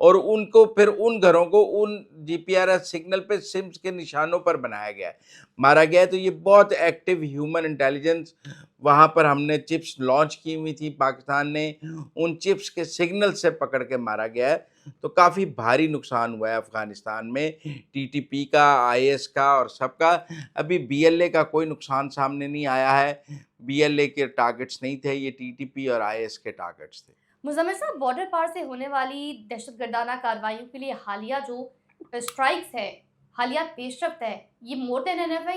اور ان کو پھر ان گھروں کو ان جی پی آر ایس سگنل پہ سمس کے نشانوں پر بنایا گیا ہے، مارا گیا ہے۔ تو یہ بہت ایکٹیو ہیومن انٹیلیجنس، وہاں پر ہم نے چپس لانچ کی ہوئی تھی، پاکستان نے ان چپس کے سگنل سے پکڑ کے مارا گیا ہے۔ تو کافی بھاری نقصان ہوا ہے افغانستان میں، ٹی ٹی پی کا، آئی ایس کا اور سب کا۔ ابھی بی ایل اے کا کوئی نقصان سامنے نہیں آیا ہے، بی ایل اے کے ٹارگٹس نہیں تھے، یہ ٹی ٹی پی اور آئی ایس کے ٹارگٹس تھے۔ مزمل صاحب، بارڈر پار سے ہونے والی دہشت گردانہ کارروائیوں کے لیے حالیہ جو اسٹرائکس ہے، حالیہ پیش رفت ہے، یہ مور دین انف ہے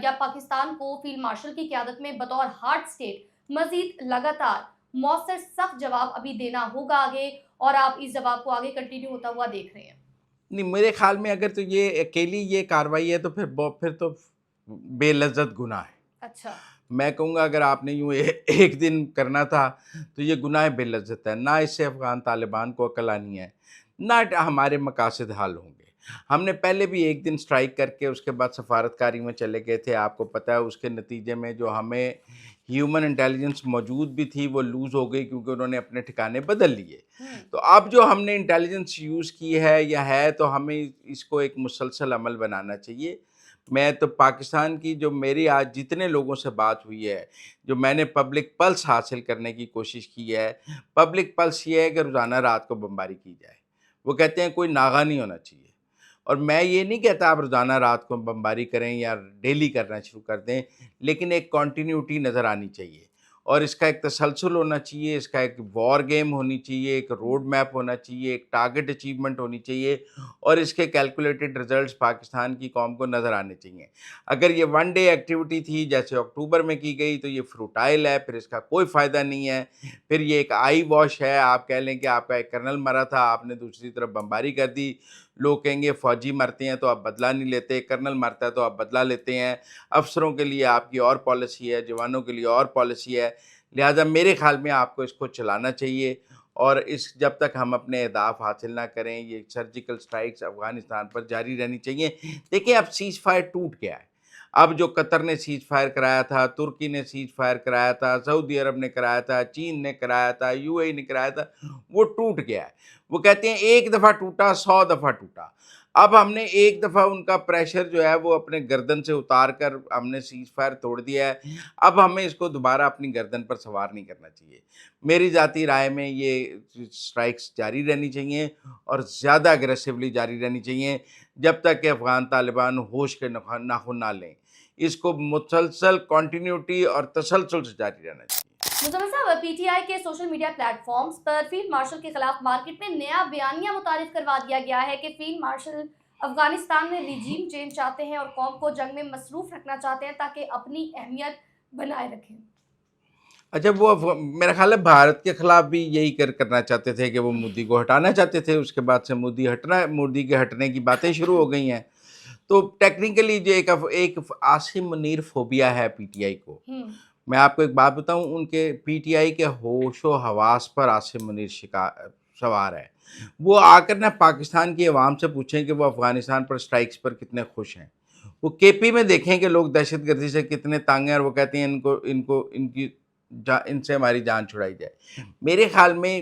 یا پاکستان کو فیلڈ مارشل کی قیادت میں بطور ہارڈ اسٹیٹ مزید لگاتار مؤثر سخت جواب ابھی دینا ہوگا آگے، اور آپ اس جواب کو آگے کنٹینیو ہوتا ہوا دیکھ رہے ہیں؟ نہیں، میرے خیال میں اگر تو یہ اکیلی یہ کارروائی ہے تو پھر تو بے لذت گناہ ہے۔ اچھا، میں کہوں گا اگر آپ نے یوں ایک دن کرنا تھا تو یہ گناہ بے لذت ہے، نہ اس سے افغان طالبان کو عقل آنی ہے، نہ ہمارے مقاصد حل ہوں گے۔ ہم نے پہلے بھی ایک دن سٹرائک کر کے اس کے بعد سفارتکاری میں چلے گئے تھے، آپ کو پتہ ہے اس کے نتیجے میں جو ہمیں ہیومن انٹیلیجنس موجود بھی تھی وہ لوز ہو گئی، کیونکہ انہوں نے اپنے ٹھکانے بدل لیے۔ تو اب جو ہم نے انٹیلیجنس یوز کی ہے یا ہے، تو ہمیں اس کو ایک مسلسل عمل بنانا چاہیے۔ میں تو پاکستان کی جو میری آج جتنے لوگوں سے بات ہوئی ہے، جو میں نے پبلک پلس حاصل کرنے کی کوشش کی ہے، پبلک پلس یہ ہے کہ روزانہ رات کو بمباری کی جائے۔ وہ کہتے ہیں کوئی ناغہ نہیں ہونا چاہیے، اور میں یہ نہیں کہتا آپ روزانہ رات کو بمباری کریں یا ڈیلی کرنا شروع کر دیں، لیکن ایک کنٹینیوٹی نظر آنی چاہیے، اور اس کا ایک تسلسل ہونا چاہیے، اس کا ایک وار گیم ہونی چاہیے، ایک روڈ میپ ہونا چاہیے، ایک ٹارگٹ اچیومنٹ ہونی چاہیے، اور اس کے کیلکولیٹڈ ریزلٹس پاکستان کی قوم کو نظر آنے چاہیے۔ اگر یہ ون ڈے ایکٹیویٹی تھی جیسے اکتوبر میں کی گئی تو یہ فروٹائل ہے، پھر اس کا کوئی فائدہ نہیں ہے، پھر یہ ایک آئی واش ہے۔ آپ کہہ لیں کہ آپ کا ایک کرنل مرا تھا، آپ نے دوسری طرف بمباری کر دی، لوگ کہیں گے فوجی مرتے ہیں تو آپ بدلہ نہیں لیتے، کرنل مرتا ہے تو آپ بدلہ لیتے ہیں، افسروں کے لیے آپ کی اور پالیسی ہے، جوانوں کے لیے اور پالیسی ہے۔ لہٰذا میرے خیال میں آپ کو اس کو چلانا چاہیے، اور اس جب تک ہم اپنے اہداف حاصل نہ کریں یہ سرجیکل سٹرائکس افغانستان پر جاری رہنی چاہیے۔ دیکھیں اب سیز فائر ٹوٹ گیا ہے، اب جو قطر نے سیز فائر کرایا تھا، ترکی نے سیز فائر کرایا تھا، سعودی عرب نے کرایا تھا، چین نے کرایا تھا، یو اے ای نے کرایا تھا، وہ ٹوٹ گیا ہے۔ وہ کہتے ہیں ایک دفعہ ٹوٹا 100 دفعہ ٹوٹا۔ اب ہم نے ایک دفعہ ان کا پریشر جو ہے وہ اپنے گردن سے اتار کر ہم نے سیز فائر توڑ دیا ہے، اب ہمیں اس کو دوبارہ اپنی گردن پر سوار نہیں کرنا چاہیے۔ میری ذاتی رائے میں یہ سٹرائکس جاری رہنی چاہیے، اور زیادہ اگریسولی جاری رہنی چاہیے، جب تک کہ افغان طالبان ہوش کے ناخن نہ لیں۔ اس کو مسلسل کنٹینیوٹی اور تسلسل سے جاری رہنا چاہیے۔ مزمل صاحب، پی ٹی آئی کے سوشل میڈیا پلیٹ فارمز پر فیلڈ مارشل کے خلاف مارکیٹ میں نیا بیانیہ متعارف کروا دیا گیا ہے کہ فیلڈ مارشل افغانستان میں ریجیم چینج چاہتے ہیں اور قوم کو جنگ میں مصروف رکھنا چاہتے ہیں تاکہ اپنی اہمیت بنائے رکھیں۔ اچھا، وہ میرا خیال ہے بھارت کے خلاف بھی یہی کرنا چاہتے تھے کہ وہ مودی کو ہٹانا چاہتے تھے، اس کے بعد سے مودی کے ہٹنے کی باتیں شروع ہو گئی ہیں۔ تو ٹیکنیکلی جو ایک عاصم منیر فوبیا ہے پی ٹی آئی کو۔ میں آپ کو ایک بات بتاؤں، ان کے پی ٹی آئی کے ہوش و حواس پر عاصم منیر سوار ہے۔ وہ آ کر نہ پاکستان کی عوام سے پوچھیں کہ وہ افغانستان پر سٹرائکس پر کتنے خوش ہیں، وہ کے پی میں دیکھیں کہ لوگ دہشت گردی سے کتنے تانگ ہیں، اور وہ کہتے ہیں ان سے ہماری جان چھڑائی جائے۔ میرے خیال میں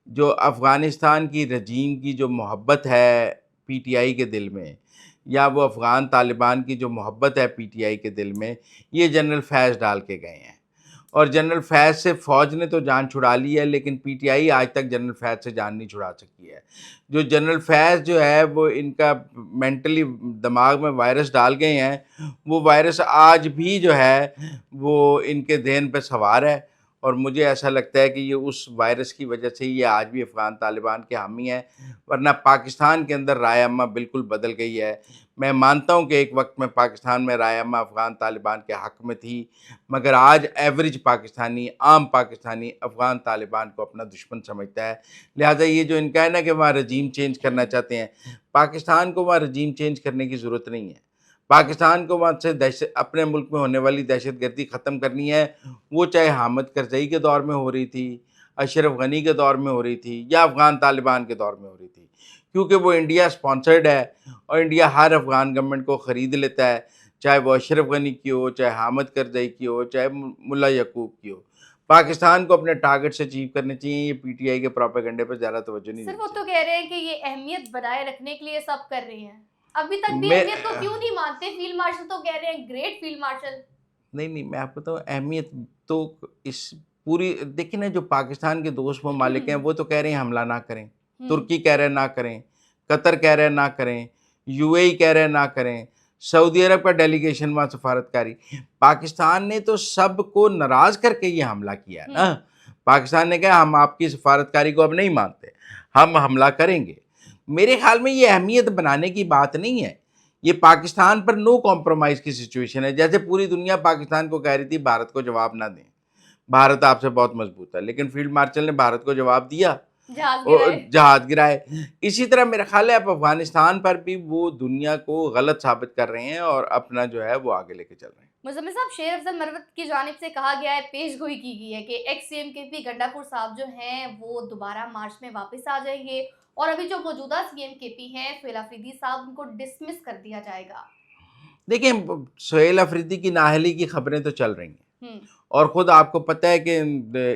جو افغانستان کی رجیم کی جو محبت ہے پی ٹی آئی کے دل میں، یا وہ افغان طالبان کی جو محبت ہے پی ٹی آئی کے دل میں، یہ جنرل فیض ڈال کے گئے ہیں، اور جنرل فیض سے فوج نے تو جان چھڑا لی ہے، لیکن پی ٹی آئی آج تک جنرل فیض سے جان نہیں چھڑا سکی ہے۔ جو جنرل فیض جو ہے وہ ان کا مینٹلی دماغ میں وائرس ڈال گئے ہیں، وہ وائرس آج بھی جو ہے وہ ان کے ذہن پہ سوار ہے، اور مجھے ایسا لگتا ہے کہ یہ اس وائرس کی وجہ سے یہ آج بھی افغان طالبان کے حامی ہیں، ورنہ پاکستان کے اندر رائے عامہ بالکل بدل گئی ہے۔ میں مانتا ہوں کہ ایک وقت میں پاکستان میں رائے عامہ افغان طالبان کے حق میں تھی، مگر آج ایوریج پاکستانی، عام پاکستانی افغان طالبان کو اپنا دشمن سمجھتا ہے۔ لہٰذا یہ جو ان کا ہے نا کہ وہاں رجیم چینج کرنا چاہتے ہیں، پاکستان کو وہاں رجیم چینج کرنے کی ضرورت نہیں ہے۔ پاکستان کو وہاں سے اپنے ملک میں ہونے والی دہشت گردی ختم کرنی ہے، وہ چاہے حامد کرزئی کے دور میں ہو رہی تھی، اشرف غنی کے دور میں ہو رہی تھی، یا افغان طالبان کے دور میں ہو رہی تھی، کیونکہ وہ انڈیا سپانسرڈ ہے، اور انڈیا ہر افغان گورنمنٹ کو خرید لیتا ہے، چاہے وہ اشرف غنی کی ہو، چاہے حامد کرزئی کی ہو، چاہے ملا یعقوب کی ہو۔ پاکستان کو اپنے ٹارگٹ سے اچیو کرنے چاہیے. یہ پی ٹی آئی کے پروپیگنڈے پہ زیادہ توجہ نہیں سر دینی وہ تو چاہیے. کہہ رہے ہیں کہ یہ اہمیت بنائے رکھنے کے لیے سب کر رہے ہیں, ابھی تک بھی میں اہمیت کو کیوں نہیں مانتے؟ فیلڈ مارشل تو کہہ رہے ہیں گریٹ فیلڈ مارشل. نہیں میں آپ کو بتاؤں, اہمیت تو اس پوری دیکھیں نا, جو پاکستان کے دوست ممالک ہیں وہ تو کہہ رہے ہیں حملہ نہ کریں, ترکی کہہ رہے ہیں نہ کریں, قطر کہہ رہے ہیں نہ کریں, یو اے ای کہہ رہے ہیں نہ کریں, سعودی عرب کا ڈیلیگیشن وہاں سفارتکاری. پاکستان نے تو سب کو ناراض کر کے یہ حملہ کیا ہے نا. پاکستان نے کہا ہم آپ کی سفارتکاری کو اب نہیں مانتے, ہم حملہ کریں گے. میرے خیال میں یہ اہمیت بنانے کی بات نہیں ہے, یہ پاکستان پر نو کمپرومائز کی سچویشن ہے. جیسے پوری دنیا پاکستان کو کہہ رہی تھی بھارت کو جواب نہ دیں, بھارت آپ سے بہت مضبوط ہے, لیکن فیلڈ مارشل نے بھارت کو جواب دیا, جہاز گرائے. اسی طرح میرا خیال ہے آپ افغانستان پر بھی وہ دنیا کو غلط ثابت کر رہے ہیں اور اپنا جو ہے وہ آگے لے کے چل رہے ہیں. مزمل صاحب, شیر افضل مروت کی جانب سے کہا گیا ہے, پیش گوئی کی گئی ہے کہ ایکس سی ایم کے پی گنڈا پور صاحب جو ہیں وہ دوبارہ مارچ میں واپس آ جائیں گے, اور ابھی جو موجودہ سی ایم کے پی ہیں سہیل آفریدی صاحب, ان کو ڈسمس کر دیا جائے گا. دیکھیں, سہیل آفریدی کی نااہلی کی خبریں تو چل رہی ہیں, اور خود آپ کو پتہ ہے کہ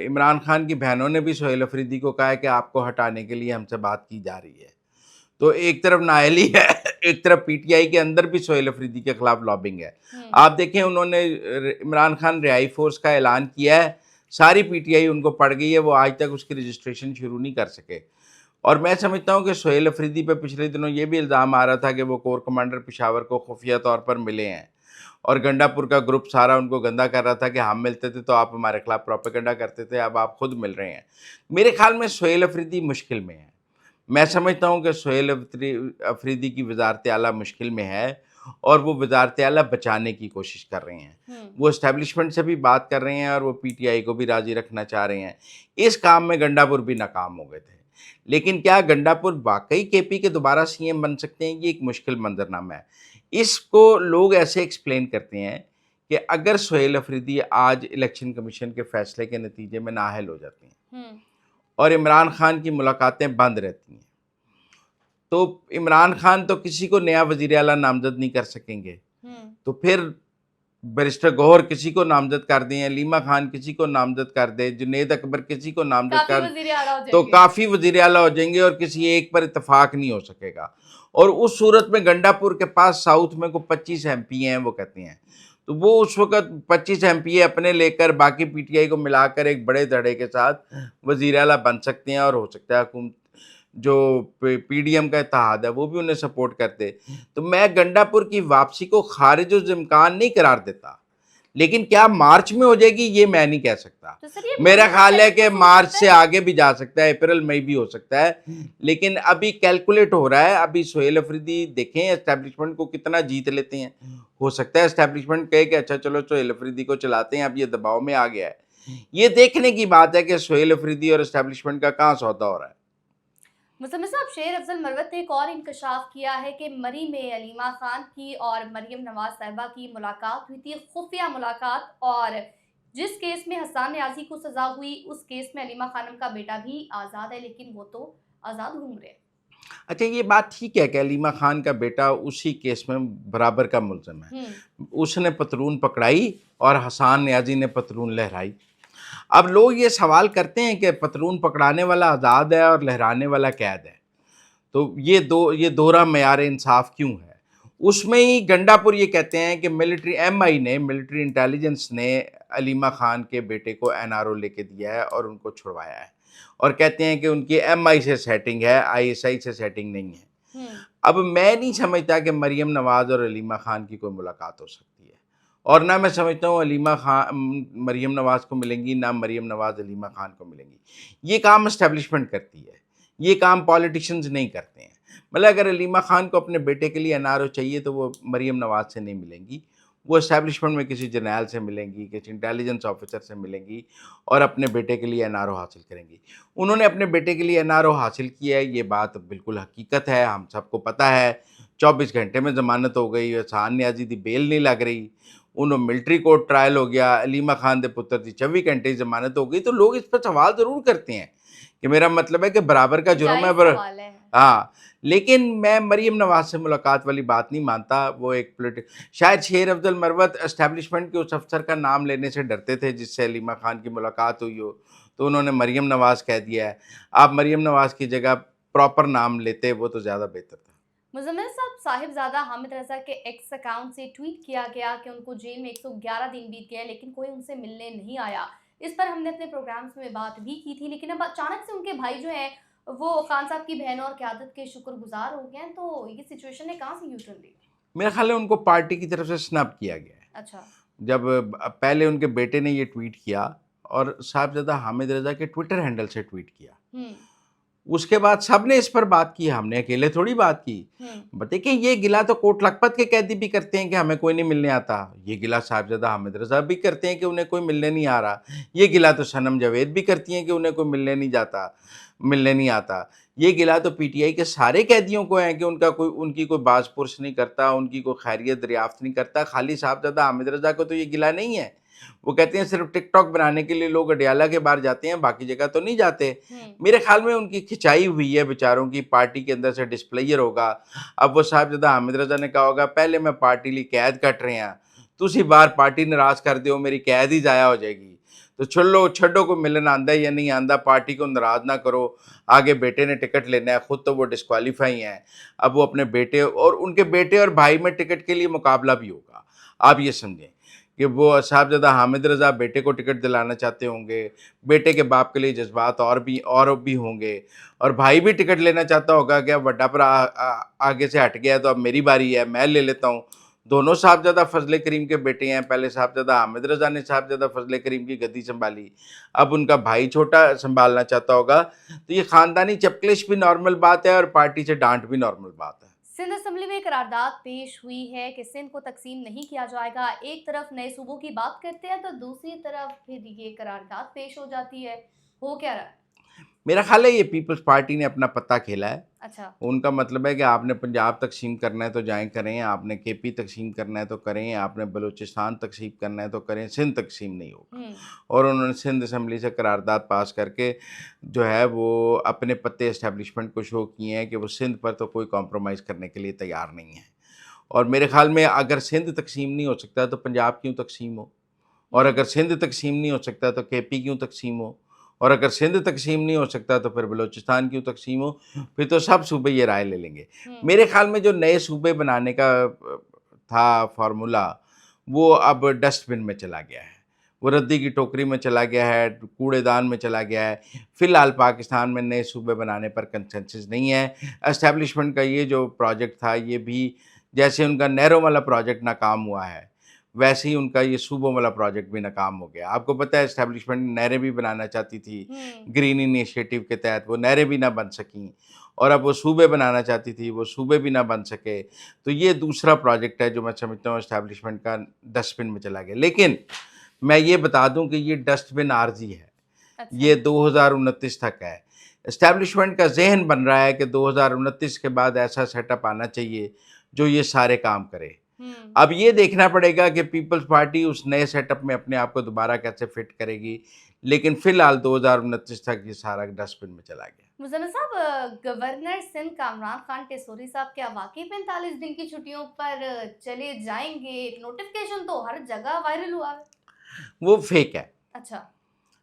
عمران خان کی بہنوں نے بھی سہیل آفریدی کو کہا ہے کہ آپ کو ہٹانے کے لیے ہم سے بات کی جا رہی ہے. تو ایک طرف نااہلی ہے, ایک طرف پی ٹی آئی کے اندر بھی سہیل آفریدی کے خلاف لابنگ ہے. آپ دیکھیں انہوں نے عمران خان رہائی فورس کا اعلان کیا ہے, ساری پی ٹی آئی ان کو پڑ گئی ہے, وہ آج تک اس کی رجسٹریشن شروع نہیں کر سکے. اور میں سمجھتا ہوں کہ سہیل آفریدی پہ پچھلے دنوں یہ بھی الزام آ رہا تھا کہ وہ کور کمانڈر پشاور کو خفیہ طور پر ملے ہیں, اور گنڈا پور کا گروپ سارا ان کو گندا کر رہا تھا کہ ہم ملتے تھے تو آپ ہمارے خلاف پروپیگنڈا کرتے تھے, اب آپ خود مل رہے ہیں. میرے خیال میں سہیل آفریدی مشکل میں ہے. میں سمجھتا ہوں کہ سہیل آفریدی کی وزارت اعلیٰ مشکل میں ہے, اور وہ وزارت اعلیٰ بچانے کی کوشش کر رہے ہیں. وہ اسٹیبلشمنٹ سے بھی بات کر رہے ہیں اور وہ پی ٹی آئی کو بھی راضی رکھنا چاہ رہے ہیں. اس کام میں گنڈا پور بھی ناکام ہو گئے تھے, لیکن کیا گنڈا پور واقعی کے پی کے دوبارہ سی ایم بن سکتے ہیں؟ یہ ایک مشکل منظرنامہ ہے. اس کو لوگ ایسے ایکسپلین کرتے ہیں کہ اگر سہیل آفریدی آج الیکشن کمیشن کے فیصلے کے نتیجے میں نااہل ہو جاتے ہیں اور عمران خان کی ملاقاتیں بند رہتی ہیں, تو عمران خان تو کسی کو نیا وزیر اعلیٰ نامزد نہیں کر سکیں گے, تو پھر بیرسٹر گوہر کسی کو نامزد کر دیں, علیمہ خان کسی کو نامزد کر دے, جنید اکبر کسی کو نامزد کر تو کافی وزیر اعلیٰ ہو جائیں گے, اور کسی ایک پر اتفاق نہیں ہو سکے گا. اور اس صورت میں گنڈا پور کے پاس ساؤتھ میں کو 25 ایم پی ہیں وہ کہتے ہیں, تو وہ اس وقت 25 ایم پی اپنے لے کر باقی پی ٹی آئی کو ملا کر ایک بڑے دھڑے کے ساتھ وزیر اعلیٰ بن سکتے ہیں, اور ہو سکتا ہے حکومت جو پی ڈی ایم کا اتحاد ہے وہ بھی انہیں سپورٹ کرتے. تو میں گنڈا پور کی واپسی کو خارج الامکان نہیں قرار دیتا, لیکن کیا مارچ میں ہو جائے گی یہ میں نہیں کہہ سکتا. میرا خیال ہے کہ مارچ سے آگے بھی جا سکتا ہے, اپریل مئی بھی ہو سکتا ہے, لیکن ابھی کیلکولیٹ ہو رہا ہے. ابھی سہیل آفریدی دیکھیں اسٹیبلشمنٹ کو کتنا جیت لیتے ہیں. ہو سکتا ہے اسٹیبلشمنٹ کہے کہ اچھا چلو سہیل آفریدی کو چلاتے ہیں, اب یہ دباؤ میں آ گیا ہے. یہ دیکھنے کی بات ہے کہ سہیل آفریدی اور اسٹیبلشمنٹ کا کہاں سودا ہو رہا ہے. مزمل صاحب, شیر افضل مروت نے ایک اور انکشاف کیا ہے کہ مری میں علیمہ خان کی اور مریم نواز صاحبہ کی ملاقات ہوئی تھی, خفیہ ملاقات, اور جس کیس میں حسان نیازی کو سزا ہوئی اس کیس میں علیمہ خانم کا بیٹا بھی آزاد ہے, لیکن وہ تو آزاد گھوم رہے ہیں. اچھا, یہ بات ٹھیک ہے کہ علیمہ خان کا بیٹا اسی کیس میں برابر کا ملزم ہے. اس نے پتلون پکڑائی اور حسان نیازی نے پتلون لہرائی. اب لوگ یہ سوال کرتے ہیں کہ پتلون پکڑانے والا آزاد ہے اور لہرانے والا قید ہے, تو یہ دوہرا معیار انصاف کیوں ہے؟ اس میں ہی گنڈا پور یہ کہتے ہیں کہ ملٹری ایم آئی نے, ملٹری انٹیلیجنس نے علیمہ خان کے بیٹے کو این آر او لے کے دیا ہے اور ان کو چھڑوایا ہے, اور کہتے ہیں کہ ان کی ایم آئی سے سیٹنگ ہے, آئی ایس آئی سے سیٹنگ نہیں ہے. اب میں نہیں سمجھتا کہ مریم نواز اور علیمہ خان کی کوئی ملاقات ہو سکتی ہے, اور نہ میں سمجھتا ہوں علیمہ خان مریم نواز کو ملیں گی, نہ مریم نواز علیمہ خان کو ملیں گی. یہ کام اسٹیبلشمنٹ کرتی ہے, یہ کام پولیٹیشنز نہیں کرتے ہیں. مطلب اگر علیمہ خان کو اپنے بیٹے کے لیے این آر او چاہیے تو وہ مریم نواز سے نہیں ملیں گی, وہ اسٹیبلشمنٹ میں کسی جرنیل سے ملیں گی, کسی انٹیلیجنس آفیسر سے ملیں گی, اور اپنے بیٹے کے لیے این آر او حاصل کریں گی. انہوں نے اپنے بیٹے کے لیے این آر او حاصل کیا ہے, یہ بات بالکل حقیقت ہے, ہم سب کو پتہ ہے. 24 گھنٹے میں ضمانت ہو گئی, حسان نیازی دی بیل نہیں لگ رہی, انہوں ملٹری کورٹ ٹرائل ہو گیا, علیمہ خان دے پتر دی 24 گھنٹے ضمانت ہو گئی. تو لوگ اس پر سوال ضرور کرتے ہیں کہ میرا مطلب ہے کہ برابر کا جرم ہے جائز سوال ہے. ہاں. لیکن میں مریم نواز سے ملاقات والی بات نہیں مانتا. وہ ایک شاید شیر افضل مروت اسٹیبلشمنٹ کے اس افسر کا نام لینے سے ڈرتے تھے جس سے علیمہ خان کی ملاقات ہوئی ہو, تو انہوں نے مریم نواز کہہ دیا ہے. آپ مریم نواز کی جگہ پراپر نام لیتے وہ تو زیادہ بہتر تھا. مزمل صاحب, صاحبزادہ حامد رضا کے ایکس اکاؤنٹ سے ٹویٹ کیا گیا کہ ان کو جیل میں 111 دن بیت گئے لیکن کوئی ان سے ملنے نہیں آیا. اس پر ہم نے اپنے پروگرامز میں بات بھی کی تھی, لیکن اب اچانک سے ان کے بھائی جو ہیں وہ خان صاحب کی بہنوں اور قیادت کے شکر گزار ہو گئے ہیں, تو یہ سچویشن نے کہاں سے یو ٹرن لی؟ میرا خیال ہے ان کو پارٹی کی طرف سے سنپ کیا گیا ہے. اچھا. جب پہلے ان کے بیٹے نے یہ ٹویٹ کیا اور صاحبزادہ حامد رضا کے ٹویٹر ہینڈل سے ٹویٹ کیا, اس کے بعد سب نے اس پر بات کی, ہم نے اکیلے تھوڑی بات کی. دیکھیں یہ گلا تو کوٹ لکھپت کے قیدی بھی کرتے ہیں کہ ہمیں کوئی نہیں ملنے آتا, یہ گلا صاحبزادہ حامد رضا بھی کرتے ہیں کہ انہیں کوئی ملنے نہیں آ رہا, یہ گلا تو صنم جاوید بھی کرتی ہیں کہ انہیں کوئی ملنے نہیں آتا. یہ گلا تو پی ٹی آئی کے سارے قیدیوں کو ہیں کہ ان کی کوئی باز پرس نہیں کرتا, ان کی کوئی خیریت دریافت نہیں کرتا. خالی صاحبزادہ حامد رضا کو تو یہ گلا نہیں ہے. وہ کہتے ہیں صرف ٹک ٹاک بنانے کے لیے لوگ اڈیالہ کے باہر جاتے ہیں, باقی جگہ تو نہیں جاتے. میرے خیال میں ان کی کھچائی ہوئی ہے بیچاروں کی, پارٹی کے اندر سے ڈسپلیئر ہوگا. اب وہ صاحبزادہ حامد رضا نے کہا ہوگا پہلے میں پارٹی لی قید کٹ رہے ہیں, تسی بار پارٹی ناراض کر دیو میری قید ہی ضائع ہو جائے گی, تو چھڈو کو ملن آندا یا نہیں آندا, پارٹی کو ناراض نہ کرو. آگے بیٹے نے ٹکٹ لینا ہے, خود تو وہ ڈسکوالیفائی ہیں. اب وہ اپنے بیٹے اور ان کے بیٹے اور بھائی میں ٹکٹ کے لیے مقابلہ بھی ہوگا. آپ یہ سمجھیں کہ وہ صاحبزادہ حامد رضا بیٹے کو ٹکٹ دلانا چاہتے ہوں گے, بیٹے کے باپ کے لیے جذبات اور بھی ہوں گے, اور بھائی بھی ٹکٹ لینا چاہتا ہوگا کہ اب بڑا پر آگے سے ہٹ گیا تو اب میری باری ہے, میں لے لیتا ہوں. دونوں صاحبزادہ فضل کریم کے بیٹے ہیں. پہلے صاحبزادہ حامد رضا نے صاحبزادہ فضل کریم کی گدی سنبھالی, اب ان کا بھائی چھوٹا سنبھالنا چاہتا ہوگا. تو یہ خاندانی چپکلش بھی نارمل بات ہے اور پارٹی سے ڈانٹ بھی نارمل بات ہے. سندھ اسمبلی میں قرارداد پیش ہوئی ہے کہ سندھ کو تقسیم نہیں کیا جائے گا. ایک طرف نئے صوبوں کی بات کرتے ہیں تو دوسری طرف پھر یہ قرارداد پیش ہو جاتی ہے. ہو کیا رہا ہے؟ میرا خیال ہے یہ پیپلز پارٹی نے اپنا پتہ کھیلا ہے. اچھا. ان کا مطلب ہے کہ آپ نے پنجاب تقسیم کرنا ہے تو جائیں کریں, آپ نے کے پی تقسیم کرنا ہے تو کریں, آپ نے بلوچستان تقسیم کرنا ہے تو کریں, سندھ تقسیم نہیں ہوگا. اور انہوں نے سندھ اسمبلی سے قرارداد پاس کر کے جو ہے وہ اپنے پتے اسٹیبلشمنٹ کو شو کیے ہیں کہ وہ سندھ پر تو کوئی کمپرومائز کرنے کے لیے تیار نہیں ہے. اور میرے خیال میں اگر سندھ تقسیم نہیں ہو سکتا تو پنجاب کیوں تقسیم ہو, اور اگر سندھ تقسیم نہیں ہو سکتا تو کے پی کیوں تقسیم ہو, اور اگر سندھ تقسیم نہیں ہو سکتا تو پھر بلوچستان کیوں تقسیم ہو, پھر تو سب صوبے یہ رائے لے لیں گے. میرے خیال میں جو نئے صوبے بنانے کا تھا فارمولا وہ اب ڈسٹ بن میں چلا گیا ہے, وہ ردی کی ٹوکری میں چلا گیا ہے, کوڑے دان میں چلا گیا ہے. فی الحال پاکستان میں نئے صوبے بنانے پر کنسنسس نہیں ہے. اسٹیبلشمنٹ کا یہ جو پروجیکٹ تھا یہ بھی جیسے ان کا نہروں والا پروجیکٹ ناکام ہوا ہے ویسے ہی ان کا یہ صوبوں والا پروجیکٹ بھی ناکام ہو گیا. آپ کو پتہ ہے اسٹیبلشمنٹ نہریں بھی بنانا چاہتی تھی گرین انیشیٹو کے تحت, وہ نہریں بھی نہ بن سکیں, اور اب وہ صوبے بنانا چاہتی تھی وہ صوبے بھی نہ بن سکے. تو یہ دوسرا پروجیکٹ ہے جو میں سمجھتا ہوں اسٹیبلشمنٹ کا ڈسٹ بن میں چلا گیا. لیکن میں یہ بتا دوں کہ یہ ڈسٹ بن عارضی ہے. یہ 2029 تک ہے. اسٹیبلشمنٹ کا ذہن بن رہا ہے کہ 2029 کے بعد ایسا سیٹ اپ آنا چاہیے جو یہ سارے کام کرے. اب یہ دیکھنا پڑے گا کہ پیپلز پارٹی اس نئے سیٹ اپ میں اپنے آپ کو دوبارہ کیسے فٹ کرے گی, لیکن فی الحال 2029 تک یہ سارا ڈسٹ بن میں چلا گیا. مزمل صاحب, گورنر سندھ کامران خان ٹیسوری صاحب کیا واقعی 45 دن کی چھٹیوں پر چلے جائیں گے؟ نوٹیفکیشن تو ہر جگہ وائرل ہوا ہے. وہ فیک ہے. اچھا.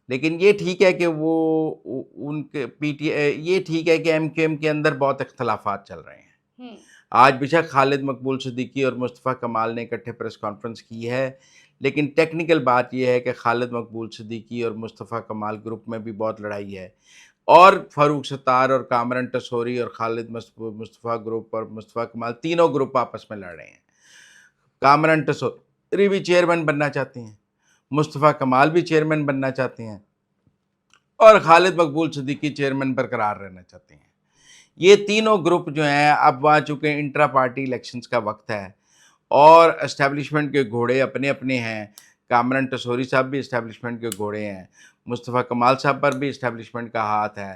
لیکن یہ ٹھیک ہے کہ وہ ان کے یہ ٹھیک ہے کہ ایم کیو ایم کے اندر بہت اختلافات چل رہے ہیں. آج بیشک خالد مقبول صدیقی اور مصطفیٰ کمال نے اکٹھے پریس کانفرنس کی ہے, لیکن ٹیکنیکل بات یہ ہے کہ خالد مقبول صدیقی اور مصطفیٰ کمال گروپ میں بھی بہت لڑائی ہے, اور فاروق ستار اور کامران ٹسوری اور خالد مصطفیٰ گروپ اور مصطفیٰ کمال تینوں گروپ آپس میں لڑ رہے ہیں. کامران ٹسوری بھی چیئرمین بننا چاہتے ہیں, مصطفیٰ کمال بھی چیئرمین بننا چاہتے ہیں, اور خالد مقبول صدیقی چیئرمین برقرار رہنا چاہتے ہیں. یہ تینوں گروپ جو ہیں اب وہاں چونکہ انٹرا پارٹی الیکشنز کا وقت ہے اور اسٹیبلشمنٹ کے گھوڑے اپنے اپنے ہیں. کامران ٹسوری صاحب بھی اسٹیبلشمنٹ کے گھوڑے ہیں, مصطفیٰ کمال صاحب پر بھی اسٹیبلشمنٹ کا ہاتھ ہے,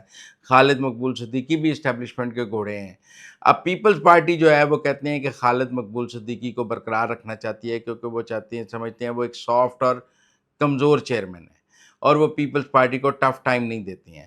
خالد مقبول صدیقی بھی اسٹیبلشمنٹ کے گھوڑے ہیں. اب پیپلز پارٹی جو ہے وہ کہتے ہیں کہ خالد مقبول صدیقی کو برقرار رکھنا چاہتی ہے کیونکہ وہ چاہتی ہیں, سمجھتے ہیں وہ ایک سافٹ اور کمزور چیئرمین ہے اور وہ پیپلز پارٹی کو ٹف ٹائم نہیں دیتی ہیں.